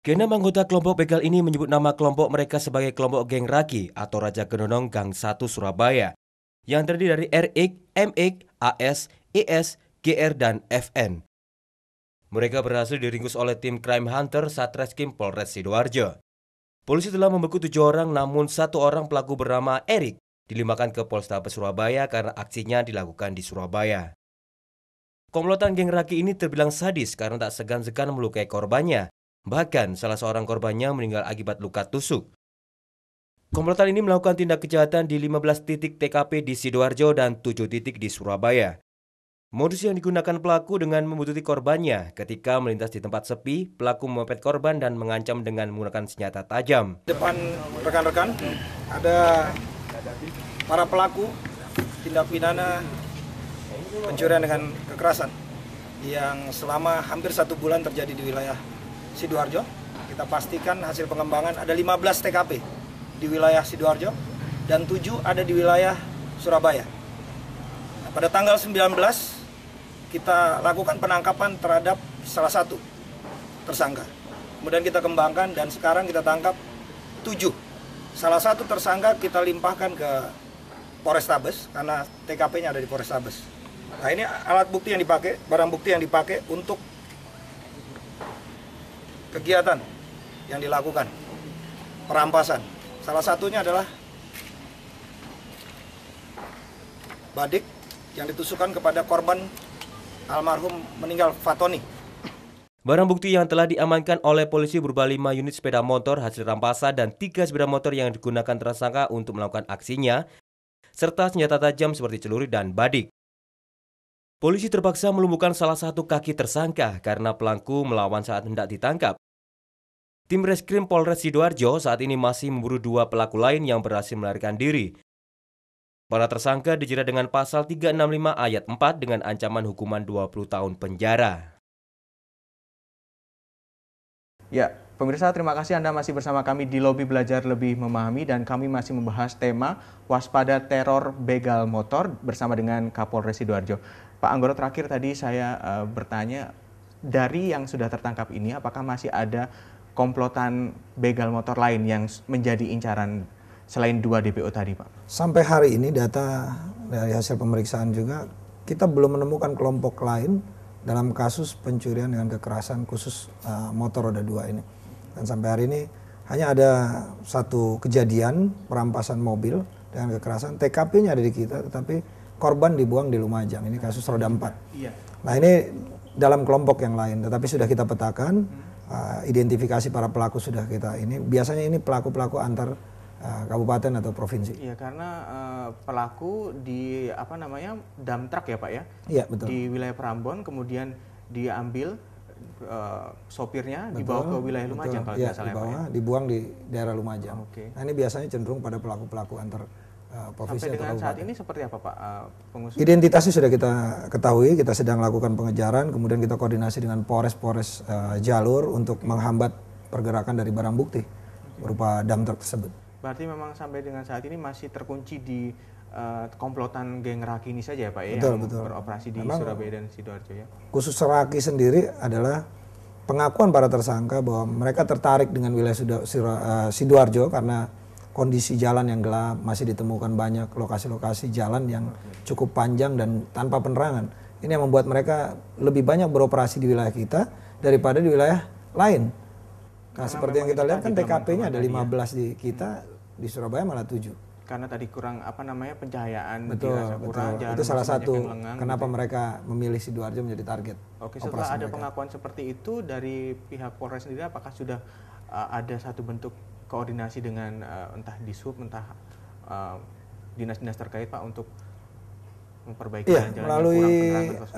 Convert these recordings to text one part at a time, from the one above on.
Keenam anggota kelompok begal ini menyebut nama kelompok mereka sebagai kelompok geng Raki atau Raja Genonong Gang 1 Surabaya yang terdiri dari RX, MX, AS, ES, GR, dan FN. Mereka berhasil diringkus oleh tim Crime Hunter Satreskrim Polres Sidoarjo. Polisi telah membekuk 7 orang, namun 1 orang pelaku bernama Erik dilimpahkan ke Polrestabes Surabaya karena aksinya dilakukan di Surabaya. Komplotan geng Raki ini terbilang sadis karena tak segan-segan melukai korbannya. Bahkan salah seorang korbannya meninggal akibat luka tusuk. Komplotan ini melakukan tindak kejahatan di 15 titik TKP di Sidoarjo dan 7 titik di Surabaya. Modus yang digunakan pelaku dengan membutuhkan korbannya. Ketika melintas di tempat sepi, pelaku memepet korban dan mengancam dengan menggunakan senjata tajam. Depan rekan-rekan ada para pelaku tindak pidana pencurian dengan kekerasan yang selama hampir 1 bulan terjadi di wilayah Sidoarjo. Kita pastikan hasil pengembangan ada 15 TKP di wilayah Sidoarjo dan 7 ada di wilayah Surabaya. Nah, pada tanggal 19 kita lakukan penangkapan terhadap salah satu tersangka. Kemudian kita kembangkan dan sekarang kita tangkap 7. Salah satu tersangka kita limpahkan ke Polrestabes karena TKP-nya ada di Polrestabes. Nah, ini alat bukti yang dipakai, barang bukti yang dipakai untuk kegiatan yang dilakukan, perampasan. Salah satunya adalah badik yang ditusukkan kepada korban almarhum meninggal Fatoni. Barang bukti yang telah diamankan oleh polisi berupa 5 unit sepeda motor hasil rampasan dan 3 sepeda motor yang digunakan tersangka untuk melakukan aksinya, serta senjata tajam seperti celuri dan badik. Polisi terpaksa melumpuhkan salah satu kaki tersangka karena pelaku melawan saat hendak ditangkap. Tim Reskrim Polres Sidoarjo saat ini masih memburu 2 pelaku lain yang berhasil melarikan diri. Para tersangka dijerat dengan pasal 365 ayat 4 dengan ancaman hukuman 20 tahun penjara. Ya, pemirsa, terima kasih Anda masih bersama kami di Lobi Belajar Lebih Memahami dan kami masih membahas tema waspada teror begal motor bersama dengan Kapolres Sidoarjo. Pak Anggoro, terakhir tadi saya bertanya, dari yang sudah tertangkap ini apakah masih ada komplotan begal motor lain yang menjadi incaran selain 2 DPO tadi, Pak? Sampai hari ini data dari hasil pemeriksaan juga kita belum menemukan kelompok lain dalam kasus pencurian dengan kekerasan khusus motor roda 2 ini. Dan sampai hari ini hanya ada 1 kejadian perampasan mobil dengan kekerasan, TKP-nya ada di kita tetapi korban dibuang di Lumajang, ini kasus roda 4. Iya. Nah, ini dalam kelompok yang lain, tetapi sudah kita petakan, identifikasi para pelaku sudah kita ini. Biasanya ini pelaku-pelaku antar kabupaten atau provinsi. Iya, karena pelaku di dump truck ya Pak ya? Iya, betul. Di wilayah Prambon, kemudian diambil sopirnya, betul, dibawa ke wilayah Lumajang kalau tidak salah dibawa, ya Pak ya? dibuang di daerah Lumajang. Oke. Nah, ini biasanya cenderung pada pelaku-pelaku antar provinsi sampai atau dengan kabupaten. saat ini seperti apa Pak pengusutan? Identitasnya sudah kita ketahui, kita sedang lakukan pengejaran, kemudian kita koordinasi dengan Polres jalur untuk menghambat pergerakan dari barang bukti berupa dump truck tersebut. Berarti memang sampai dengan saat ini masih terkunci di komplotan geng Raki ini saja ya Pak ya, betul, yang betul. beroperasi di Memang Surabaya dan Sidoarjo ya? Khusus Raki sendiri adalah pengakuan para tersangka bahwa mereka tertarik dengan wilayah Sidoarjo karena kondisi jalan yang gelap, masih ditemukan banyak lokasi-lokasi jalan yang cukup panjang dan tanpa penerangan. Ini yang membuat mereka lebih banyak beroperasi di wilayah kita daripada di wilayah lain. Nah, seperti yang kita lihat kan TKP-nya ada 15 di kita, di Surabaya malah 7. Karena tadi kurang pencahayaan, betul, kurang, itu salah satu lengang, kenapa gitu. mereka memilih Sidoarjo menjadi target. Oke, setelah ada pengakuan seperti itu dari pihak Polres sendiri, apakah sudah ada satu bentuk koordinasi dengan entah Dishub, entah dinas-dinas terkait Pak untuk memperbaiki jalan-jalan melalui yang kurang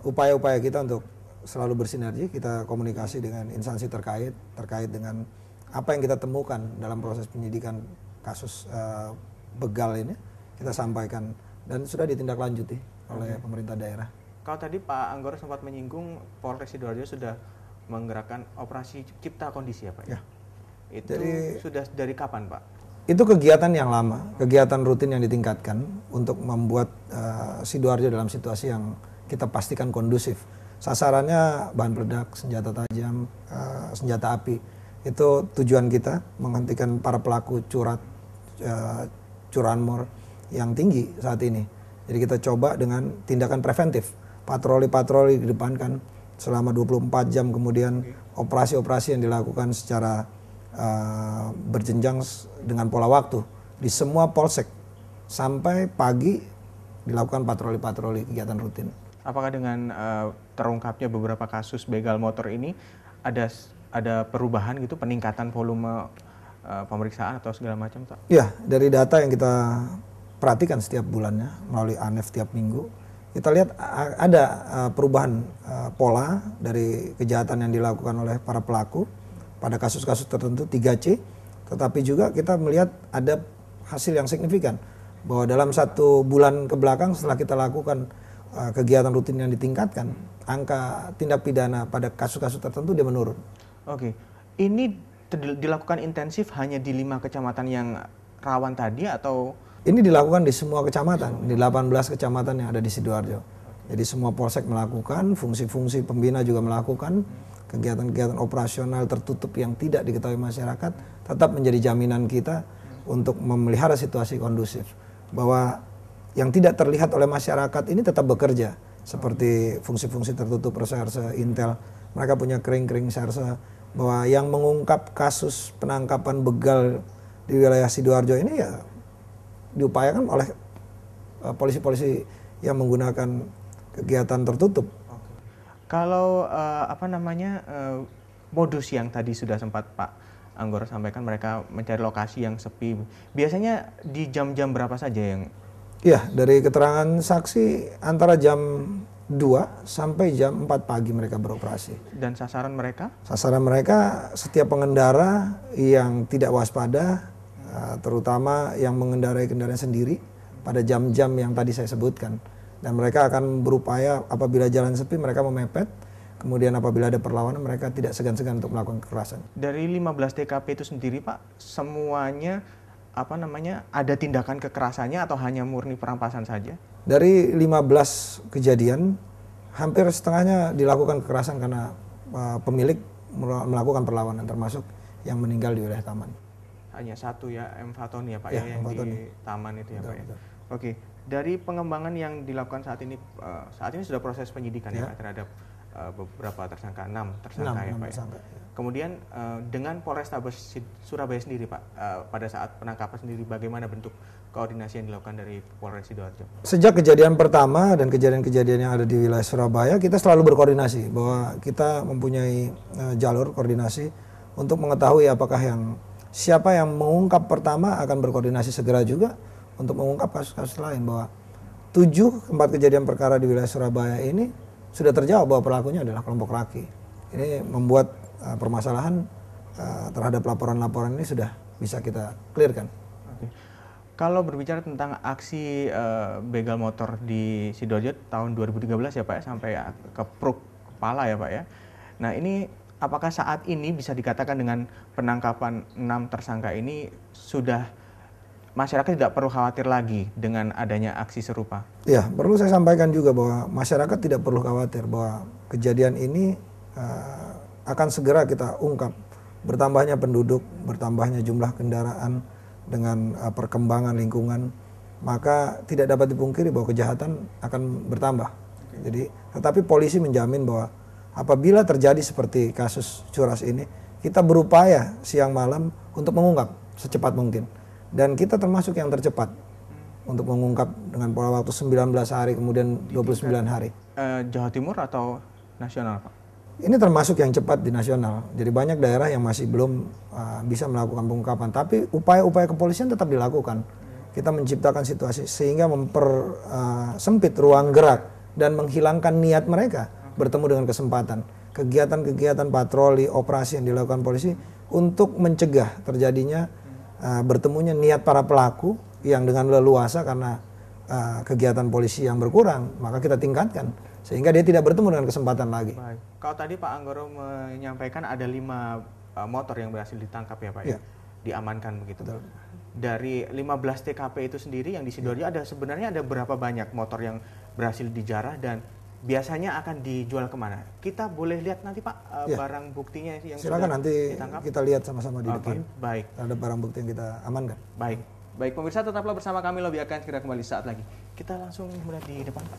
upaya-upaya kita untuk selalu bersinergi, kita komunikasi dengan instansi terkait dengan apa yang kita temukan dalam proses penyidikan kasus begal ini, kita sampaikan dan sudah ditindaklanjuti oleh pemerintah daerah. Kalau tadi Pak Anggoro sempat menyinggung Polres Sidoarjo sudah menggerakkan operasi cipta kondisi ya Pak? Ya. Itu Jadi, sudah dari kapan Pak? Itu kegiatan yang lama, kegiatan rutin yang ditingkatkan untuk membuat Sidoarjo dalam situasi yang kita pastikan kondusif. Sasarannya bahan peledak, senjata tajam, senjata api. Itu tujuan kita, menghentikan para pelaku curanmor yang tinggi saat ini. Jadi kita coba dengan tindakan preventif, patroli-patroli dikedepankan selama 24 jam, kemudian operasi-operasi yang dilakukan secara berjenjang dengan pola waktu di semua polsek sampai pagi dilakukan patroli-patroli kegiatan rutin. Apakah dengan terungkapnya beberapa kasus begal motor ini ada perubahan gitu, peningkatan volume pemeriksaan atau segala macam, Pak? Ya, dari data yang kita perhatikan setiap bulannya melalui ANEF tiap minggu, kita lihat ada perubahan pola dari kejahatan yang dilakukan oleh para pelaku pada kasus-kasus tertentu 3C, tetapi juga kita melihat ada hasil yang signifikan bahwa dalam 1 bulan ke belakang setelah kita lakukan kegiatan rutin yang ditingkatkan, angka tindak pidana pada kasus-kasus tertentu dia menurun. Oke, ini dilakukan intensif hanya di 5 kecamatan yang rawan tadi atau? Ini dilakukan di semua kecamatan, di 18 kecamatan yang ada di Sidoarjo. Jadi semua polsek melakukan, fungsi-fungsi pembina juga melakukan, kegiatan-kegiatan operasional tertutup yang tidak diketahui masyarakat tetap menjadi jaminan kita untuk memelihara situasi kondusif. Bahwa yang tidak terlihat oleh masyarakat ini tetap bekerja, seperti fungsi-fungsi tertutup reserse intel. Mereka punya kering-kering serse, bahwa yang mengungkap kasus penangkapan begal di wilayah Sidoarjo ini ya diupayakan oleh polisi-polisi yang menggunakan kegiatan tertutup. Kalau modus yang tadi sudah sempat Pak Anggoro sampaikan, mereka mencari lokasi yang sepi. Biasanya di jam-jam berapa saja yang? Ya, dari keterangan saksi antara jam 2 sampai jam 4 pagi mereka beroperasi. Dan sasaran mereka? Sasaran mereka setiap pengendara yang tidak waspada, terutama yang mengendarai kendaraan sendiri pada jam-jam yang tadi saya sebutkan. Dan mereka akan berupaya apabila jalan sepi mereka memepet, kemudian apabila ada perlawanan mereka tidak segan-segan untuk melakukan kekerasan. Dari 15 TKP itu sendiri Pak, semuanya ada tindakan kekerasannya atau hanya murni perampasan saja? Dari 15 kejadian, hampir setengahnya dilakukan kekerasan karena pemilik melakukan perlawanan, termasuk yang meninggal di wilayah taman. Hanya 1 ya, M. Fatoni ya Pak, ya, yang di taman itu ya Pak ya. Oke, dari pengembangan yang dilakukan saat ini sudah proses penyidikan ya Pak terhadap beberapa tersangka, 6 tersangka ya Pak ya. Kemudian dengan Polrestabes Surabaya sendiri Pak, pada saat penangkapan sendiri bagaimana bentuk koordinasi yang dilakukan dari Polres Sidoarjo? Sejak kejadian pertama dan kejadian-kejadian yang ada di wilayah Surabaya, kita selalu berkoordinasi bahwa kita mempunyai jalur koordinasi untuk mengetahui apakah siapa yang mengungkap pertama akan berkoordinasi segera juga untuk mengungkap kasus-kasus lain, bahwa 7 tempat kejadian perkara di wilayah Surabaya ini sudah terjawab bahwa pelakunya adalah kelompok laki. Ini membuat permasalahan terhadap laporan-laporan ini sudah bisa kita clearkan. Oke. Kalau berbicara tentang aksi begal motor di Sidoarjo tahun 2013 ya Pak ya, sampai kepruk kepala ya Pak ya. Nah ini apakah saat ini bisa dikatakan dengan penangkapan 6 tersangka ini sudah masyarakat tidak perlu khawatir lagi dengan adanya aksi serupa? Ya, perlu saya sampaikan juga bahwa masyarakat tidak perlu khawatir bahwa kejadian ini akan segera kita ungkap. Bertambahnya penduduk, bertambahnya jumlah kendaraan dengan perkembangan lingkungan, maka tidak dapat dipungkiri bahwa kejahatan akan bertambah. Jadi, tetapi polisi menjamin bahwa apabila terjadi seperti kasus curas ini, kita berupaya siang malam untuk mengungkap secepat mungkin. Dan kita termasuk yang tercepat untuk mengungkap dengan pola waktu 19 hari, kemudian 29 hari. Jawa Timur atau nasional Pak? Ini termasuk yang cepat di nasional. Jadi banyak daerah yang masih belum bisa melakukan pengungkapan. Tapi upaya-upaya kepolisian tetap dilakukan. Kita menciptakan situasi sehingga mempersempit ruang gerak dan menghilangkan niat mereka bertemu dengan kesempatan. Kegiatan-kegiatan patroli, operasi yang dilakukan polisi untuk mencegah terjadinya bertemunya niat para pelaku yang dengan leluasa karena kegiatan polisi yang berkurang, maka kita tingkatkan sehingga dia tidak bertemu dengan kesempatan lagi. Baik. Kalau tadi Pak Anggoro menyampaikan ada 5 motor yang berhasil ditangkap ya Pak ya, diamankan begitu. Betul. Dari 15 TKP itu sendiri yang di Sidoarjo sebenarnya ada berapa banyak motor yang berhasil dijarah dan biasanya akan dijual kemana? Kita boleh lihat nanti Pak Ya. barang buktinya yang Silakan sudah nanti ditangkap? kita lihat sama-sama di Oke, depan. baik. Ada barang bukti yang kita amankan. Baik. Baik pemirsa, tetaplah bersama kami, Lobby akan segera kembali saat lagi. Kita langsung melihat di depan Pak.